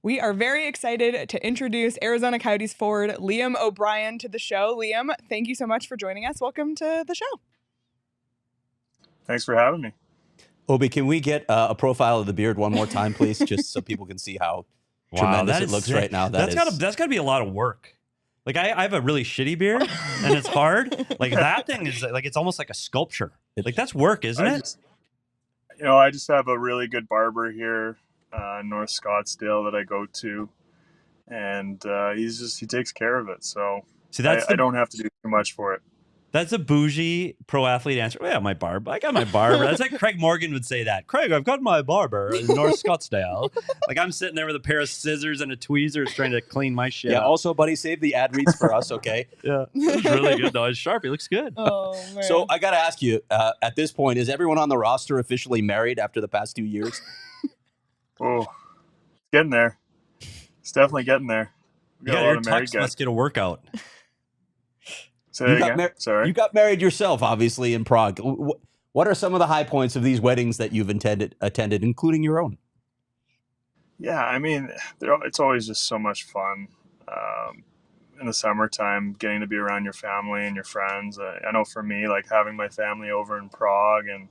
We are very excited to introduce Arizona Coyotes forward Liam O'Brien to the show. Liam, thank you so much for joining us. Welcome to the show. Thanks for having me. Obi, can we get a profile of the beard one more time, please, just so people can see how tremendous it looks sick. right now? That's gotta be a lot of work. Like I have a really shitty beard, and it's hard. Like that thing is like it's almost like a sculpture. Like that's work, isn't it? I just have a really good barber here, North Scottsdale, that I go to, and he takes care of it. So See, I don't have to do too much for it. That's a bougie pro athlete answer. Yeah, my barber. I got my barber. That's like Craig Morgan would say that. Craig, I've got my barber in North Scottsdale. Like I'm sitting there with a pair of scissors and a tweezers trying to clean my shit. Yeah. up. Also, buddy, save the ad reads for us, okay? Yeah, it's really good though. It's sharp. It looks good. Oh man. So I got to ask you, at this point, is everyone on the roster officially married after the past 2 years? Oh, it's getting there. It's definitely getting there. We got a lot Your of married tux guys. must get a workout. Say that again. Sorry. You got married yourself, obviously, in Prague. What are some of the high points of these weddings that you've attended, including your own? Yeah, I mean, it's always just so much fun. In the summertime, getting to be around your family and your friends. I know for me, like having my family over in Prague, and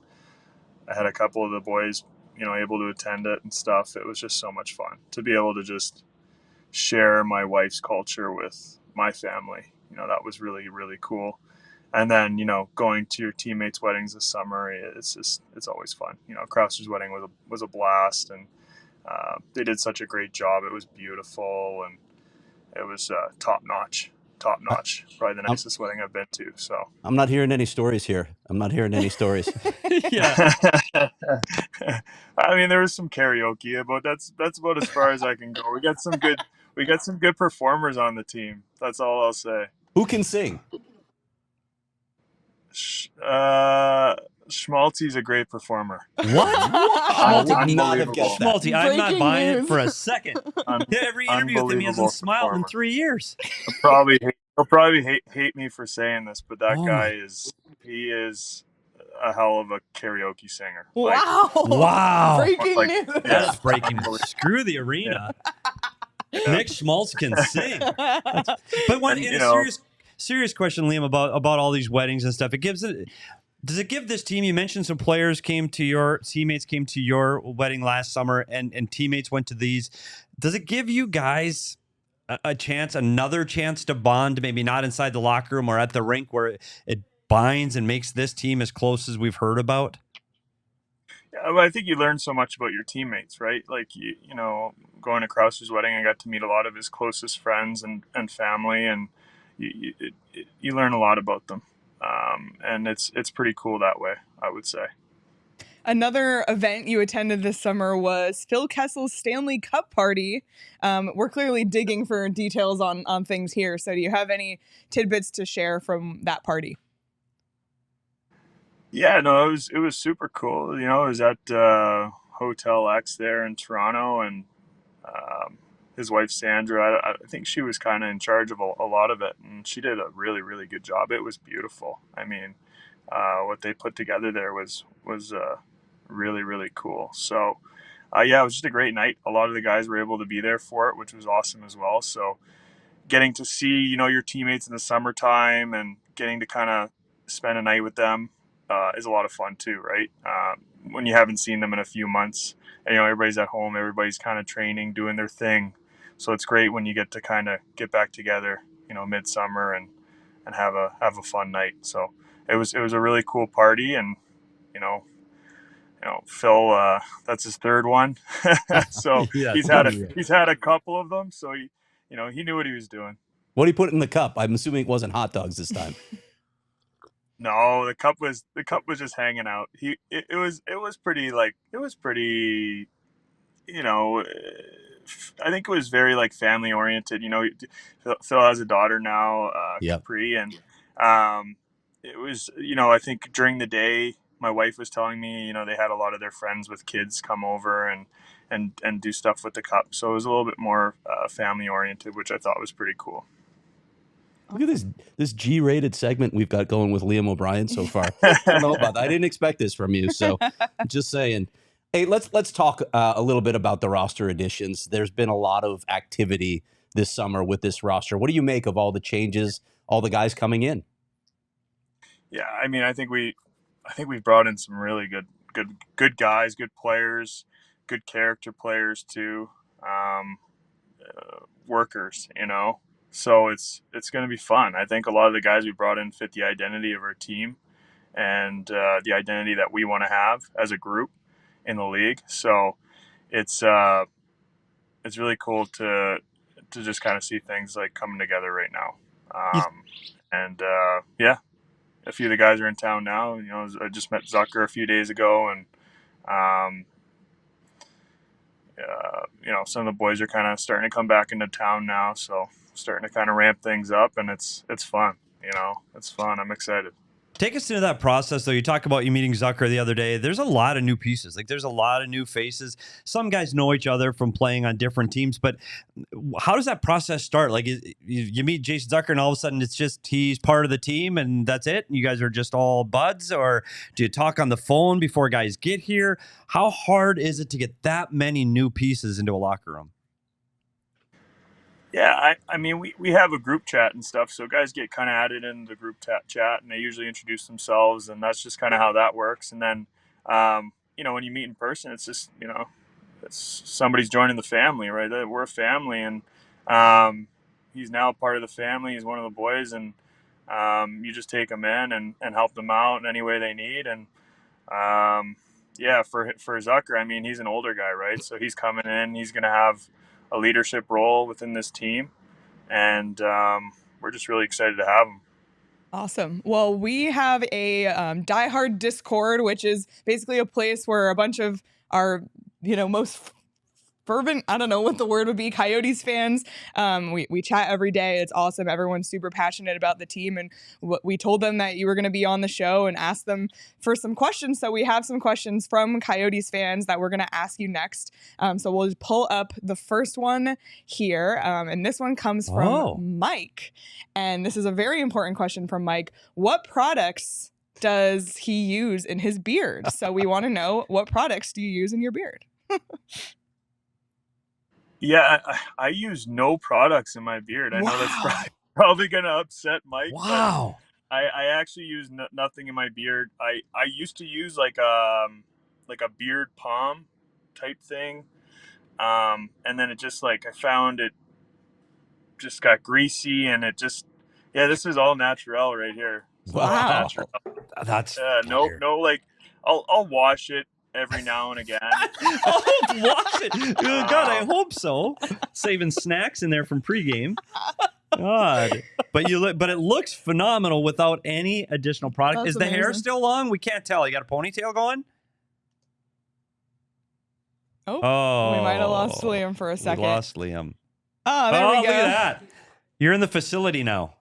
I had a couple of the boys, able to attend it and stuff. It was just so much fun to be able to just share my wife's culture with my family. That was really, really cool. And then, going to your teammates' weddings this summer, it's always fun. Krauser's wedding was a blast, and they did such a great job. It was beautiful, and it was top notch. Probably the nicest wedding I've been to. So I'm not hearing any stories here. Yeah. I mean, there was some karaoke, but that's about as far as I can go. We got some good performers on the team. That's all I'll say. Who can sing? Schmaltzy's a great performer. What? I would not have guessed that. Schmaltzy, I'm not Breaking buying news. it for a second. Every interview with him, he hasn't smiled in 3 years. He'll probably hate me for saying this, but that guy is a hell of a karaoke singer. Wow. Breaking news. That's breaking news. Screw the arena. Nick Schmaltz can sing. But when in a serious question, Liam, about all these weddings and stuff, does it give this team? You mentioned some players teammates came to your wedding last summer, and teammates went to these. Does it give you guys another chance to bond? Maybe not inside the locker room or at the rink, where it binds and makes this team as close as we've heard about. Yeah, I think you learn so much about your teammates, right? Like going to Krauser's wedding, I got to meet a lot of his closest friends and family, and you learn a lot about them. And it's pretty cool that way, I would say. Another event you attended this summer was Phil Kessel's Stanley Cup party. We're clearly digging for details on things here. So do you have any tidbits to share from that party? Yeah, no, it was super cool. It was at Hotel X there in Toronto, and his wife Sandra, I think she was kind of in charge of a lot of it, and she did a really, really good job. It was beautiful. I mean, what they put together there was really, really cool. So, it was just a great night. A lot of the guys were able to be there for it, which was awesome as well. So, getting to see your teammates in the summertime and getting to kind of spend a night with them is a lot of fun too, right? When you haven't seen them in a few months, and, everybody's at home, everybody's kind of training, doing their thing. So it's great when you get to kind of get back together, midsummer and have a fun night. So it was a really cool party, and Phil, that's his third one. So Yeah, he's had a couple of them. So he knew what he was doing. What did he put in the cup? I'm assuming it wasn't hot dogs this time. No, the cup was just hanging out. It was pretty, I think it was very like family oriented. Phil has a daughter now, Capri, and it was, I think during the day, my wife was telling me, they had a lot of their friends with kids come over and do stuff with the cup. So it was a little bit more family oriented, which I thought was pretty cool. Look at this G-rated segment we've got going with Liam O'Brien so far. I don't know about that. I didn't expect this from you, so just saying. Hey, let's talk a little bit about the roster additions. There's been a lot of activity this summer with this roster. What do you make of all the changes, all the guys coming in? Yeah, I mean, I think we've brought in some really good guys, good players, good character players too, workers. So it's going to be fun. I think a lot of the guys we brought in fit the identity of our team and the identity that we want to have as a group in the league. So it's really cool to just kind of see things like coming together right now. And yeah, a few of the guys are in town now. I just met Zucker a few days ago, and some of the boys are kind of starting to come back into town now, so starting to kind of ramp things up, and it's fun. It's fun. I'm excited. Take us into that process, though. You talk about you meeting Zucker the other day. There's a lot of new pieces. Like, there's a lot of new faces. Some guys know each other from playing on different teams, but how does that process start? Like, you meet Jason Zucker, and all of a sudden it's just he's part of the team, and that's it? You guys are just all buds? Or do you talk on the phone before guys get here? How hard is it to get that many new pieces into a locker room? Yeah, I mean, we have a group chat and stuff, so guys get kind of added in the group chat, and they usually introduce themselves, and that's just kind of how that works. And then, when you meet in person, it's just, it's somebody's joining the family, right? We're a family, and he's now part of the family. He's one of the boys, and you just take them in and help them out in any way they need. And yeah, for Zucker, I mean, he's an older guy, right? So he's coming in, he's going to have a leadership role within this team, and we're just really excited to have him. Awesome. Well, we have a diehard Discord, which is basically a place where a bunch of our, most fervent, I don't know what the word would be, Coyotes fans. We chat every day. It's awesome. Everyone's super passionate about the team, and we told them that you were going to be on the show and asked them for some questions. So we have some questions from Coyotes fans that we're going to ask you next. So we'll just pull up the first one here, and this one comes from Mike, and this is a very important question from Mike. What products does he use in his beard? So we want to know, what products do you use in your beard? Yeah, I use no products in my beard. I know that's probably going to upset Mike. Wow. I actually use nothing in my beard. I used to use like a beard palm type thing. And then it just I found it just got greasy, and it just, this is all natural right here. Wow. That's no, I'll wash it every now and again. Wash it. God, I hope so. Saving snacks in there from pregame. God, but it looks phenomenal without any additional product. That's Is the hair amazing. still long? We can't tell. You got a ponytail going? Oh, we might have lost Liam for a second. We lost Liam. Oh, there we go. Look at that. You're in the facility now.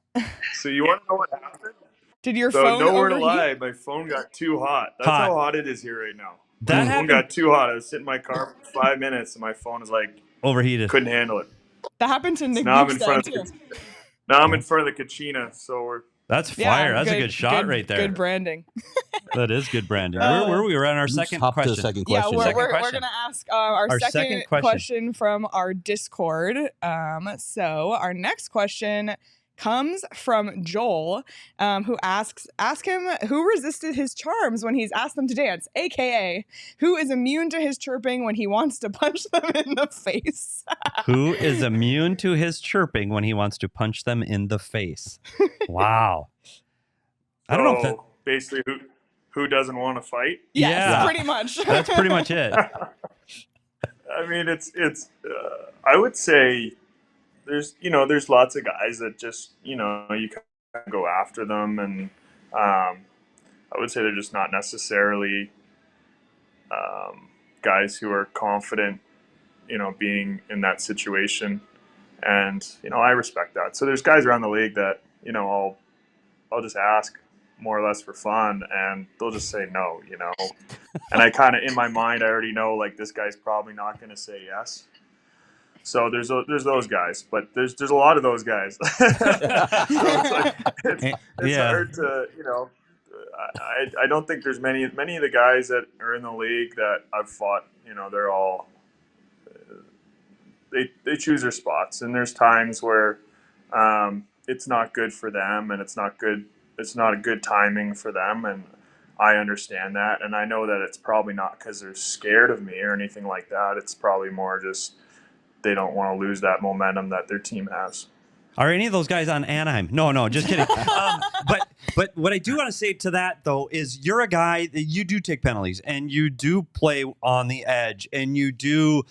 So you want to know what happened? Did your phone nowhere overheat? to lie, my phone got too hot. That's how hot it is here right now. That my phone got too hot. I was sitting in my car for 5 minutes, and my phone is overheated. Couldn't handle it. That happened to Nick. Now I'm in front of the Kachina, so that's fire. That's a good shot right there. Good branding. That is good branding. Where we were on our second question. Second question. Yeah, we're going to ask our second question from our Discord. So our next question comes from Joel, who ask him who resisted his charms when he's asked them to dance, aka who is immune to his chirping when he wants to punch them in the face. Who is immune to his chirping when he wants to punch them in the face? Wow. I don't know if that... basically who doesn't want to fight? Yes, pretty much. That's pretty much it. I mean, it's I would say there's lots of guys that just, you kind of go after them, and I would say they're just not necessarily guys who are confident, being in that situation. And, I respect that. So there's guys around the league that, I'll just ask more or less for fun, and they'll just say no, and I kind of, in my mind, I already know, this guy's probably not going to say yes. So there's those guys, but there's a lot of those guys. So it's hard to, I don't think there's many of the guys that are in the league that I've fought. You know, they're all they choose their spots, and there's times where it's not good for them, and it's not a good timing for them, and I understand that, and I know that it's probably not because they're scared of me or anything like that. It's probably more just they don't want to lose that momentum that their team has. Are any of those guys on Anaheim? No, just kidding. But what I do want to say to that, though, is you're a guy that you do take penalties and you do play on the edge and you do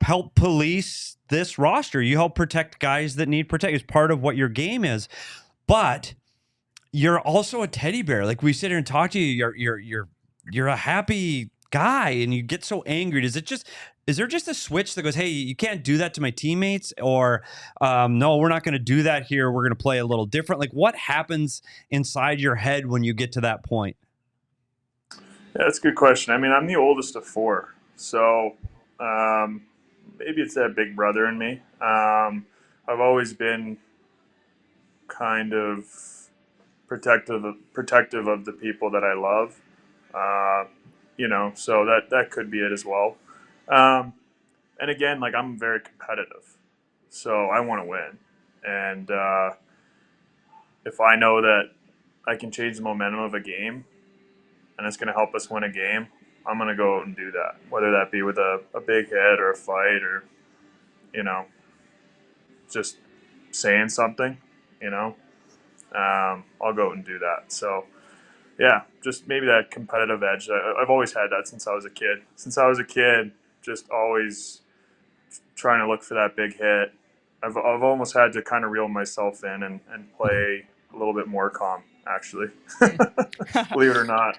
help police this roster. You help protect guys that need protect. It's part of what your game is. But you're also a teddy bear. Like, we sit here and talk to you. You're a happy guy and you get so angry. Is there just a switch that goes, hey, you can't do that to my teammates? Or, no, we're not going to do that here. We're going to play a little different. Like, what happens inside your head when you get to that point? Yeah, that's a good question. I mean, I'm the oldest of 4. So maybe it's that big brother in me. I've always been kind of protective of the people that I love. So that could be it as well. And again, like, I'm very competitive, so I want to win. And if I know that I can change the momentum of a game and it's going to help us win a game, I'm going to go out and do that, whether that be with a big hit or a fight or, just saying something, I'll go out and do that. So, yeah, just maybe that competitive edge. I've always had that since I was a kid. Just always trying to look for that big hit. I've almost had to kind of reel myself in and play a little bit more calm, actually. Believe it or not.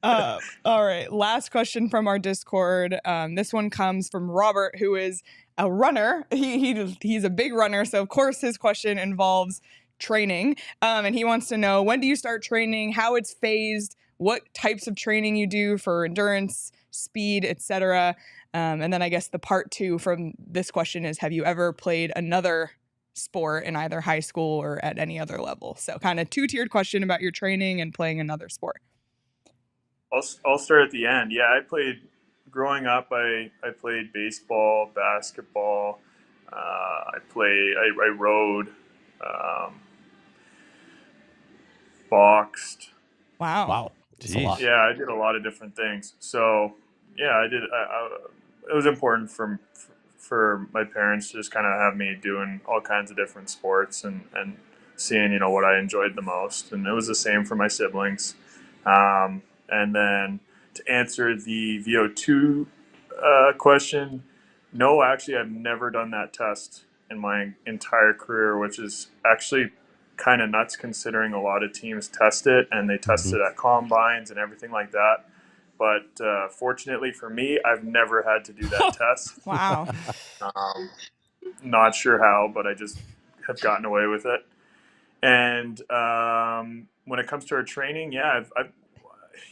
All right. Last question from our Discord. This one comes from Robert, who is a runner. He's a big runner. So, of course, his question involves training. And he wants to know, when do you start training, how it's phased, what types of training you do for endurance, speed, etc. And then I guess the part 2 from this question is, have you ever played another sport in either high school or at any other level? So kind of 2-tiered question about your training and playing another sport. I'll start at the end. Yeah, growing up, I played baseball, basketball. I rode, boxed. Wow. Yeah, I did a lot of different things. So, yeah, I did. It was important for my parents to just kind of have me doing all kinds of different sports and seeing, what I enjoyed the most. And it was the same for my siblings. And then to answer the VO2 question, no, actually, I've never done that test in my entire career, which is actually kind of nuts considering a lot of teams test it and they test it at combines and everything like that. But fortunately for me, I've never had to do that test. Wow. Not sure how, but I just have gotten away with it. And when it comes to our training, yeah,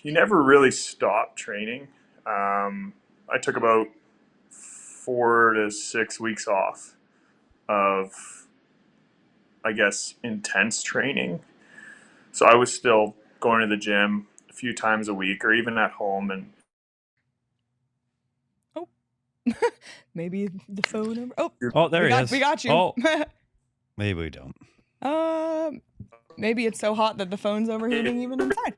you never really stop training. I took about 4 to 6 weeks off of, I guess, intense training. So I was still going to the gym a few times a week or even at home. And maybe the phone number. There he is. We got you. Oh, maybe we don't. Maybe it's so hot that the phone's overheating even inside.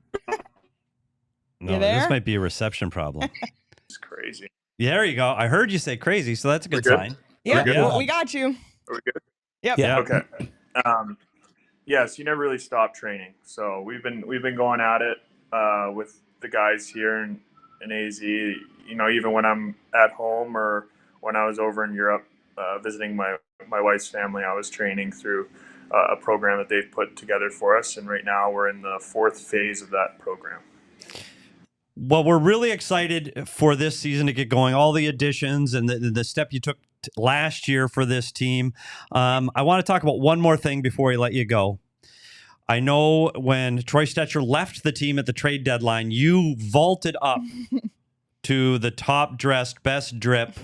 No, this might be a reception problem. It's crazy. Yeah, there you go. I heard you say crazy, so that's a good sign. Yeah, we got you. Are we good? Yep. Yeah. Okay. Yes, you never really stop training. So we've been going at it with the guys here in AZ. Even when I'm at home or when I was over in Europe visiting my wife's family, I was training through a program that they've put together for us. And right now we're in the 4th phase of that program. Well, we're really excited for this season to get going. All the additions and the step you took last year for this team. I want to talk about one more thing before we let you go. I know when Troy Stetcher left the team at the trade deadline, you vaulted up to the top dressed, best drip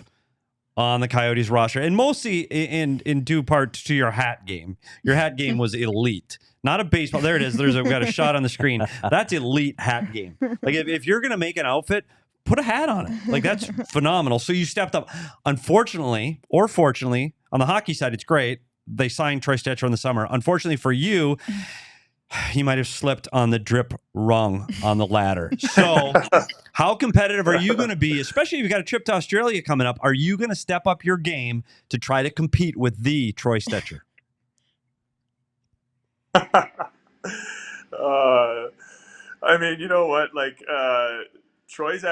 on the Coyotes roster, and mostly in due part to your hat game. Your hat game was elite. not a baseball. There it is. We've got a shot on the screen. That's elite hat game. Like if you're going to make an outfit, put a hat on it. Like that's phenomenal. So you stepped up. Unfortunately, or fortunately, on the hockey side, it's great. They signed Troy Stecher in the summer. Unfortunately for you, you might have slipped on the drip rung on the ladder. So how competitive are you going to be, especially if you've got a trip to Australia coming up? Are you going to step up your game to try to compete with the Troy Stecher? I mean, you know what? Like, Troy's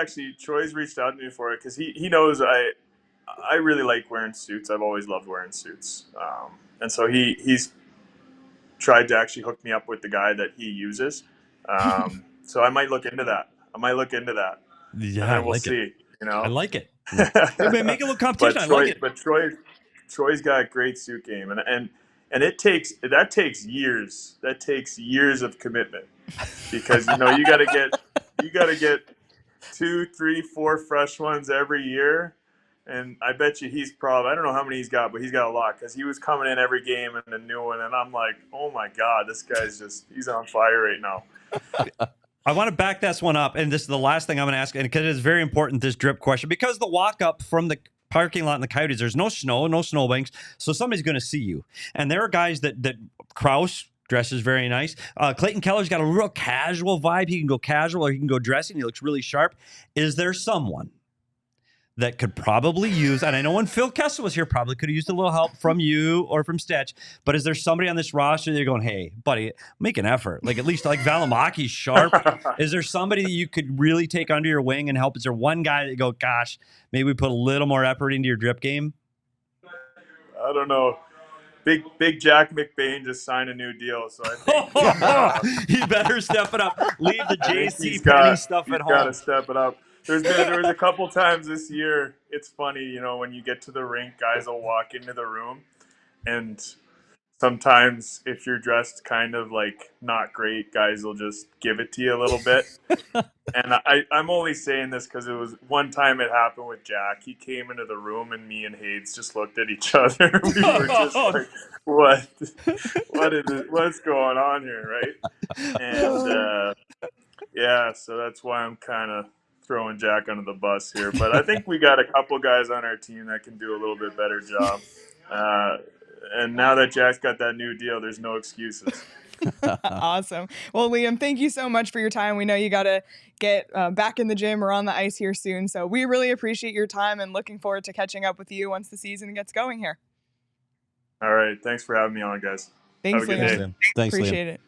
reached out to me for it because he knows I really like wearing suits. I've always loved wearing suits, and so he's tried to actually hook me up with the guy that he uses. So I might look into that. Yeah, and we'll see. You know, I like it. Make a little competition. I like it. But Troy's got a great suit game, and that takes years. That takes years of commitment because you gotta get 2, 3, 4 fresh ones every year. And I bet you I don't know how many he's got, but he's got a lot because he was coming in every game and a new one. And I'm like, oh my God, this guy's he's on fire right now. I want to back this one up. And this is the last thing I'm going to ask, and because it's very important, this drip question, because the walk up from the parking lot in the Coyotes, there's no snow, no snowbanks. So somebody's going to see you. And there are guys that Kraus dresses very nice. Clayton Keller's got a real casual vibe. He can go casual or he can go dressing. He looks really sharp. Is there someone that could probably use, and I know when Phil Kessel was here, probably could have used a little help from you or from Stetch, but is there somebody on this roster that you're going, hey, buddy, make an effort? Like at least like Valimaki's sharp. Is there somebody that you could really take under your wing and help? Is there one guy that you go, gosh, maybe we put a little more effort into your drip game? I don't know. Big Jack McBain just signed a new deal, so I think he better step it up. Leave the JC Penny stuff at home. He's got to step it up. There was a couple times this year. It's funny, when you get to the rink, guys will walk into the room, and sometimes if you're dressed kind of like not great, guys will just give it to you a little bit. And I'm only saying this because it was one time it happened with Jack. He came into the room and me and Hades just looked at each other. We were just like, what's going on here, right? And yeah, so that's why I'm kind of throwing Jack under the bus here. But I think we got a couple guys on our team that can do a little bit better job. And now that Jack's got that new deal, there's no excuses. Awesome. Well, Liam, thank you so much for your time. We know you got to get back in the gym or on the ice here soon. So we really appreciate your time and looking forward to catching up with you once the season gets going here. All right. Thanks for having me on, guys. Thanks, Have a good Liam. day. Thanks, Appreciate Liam. it.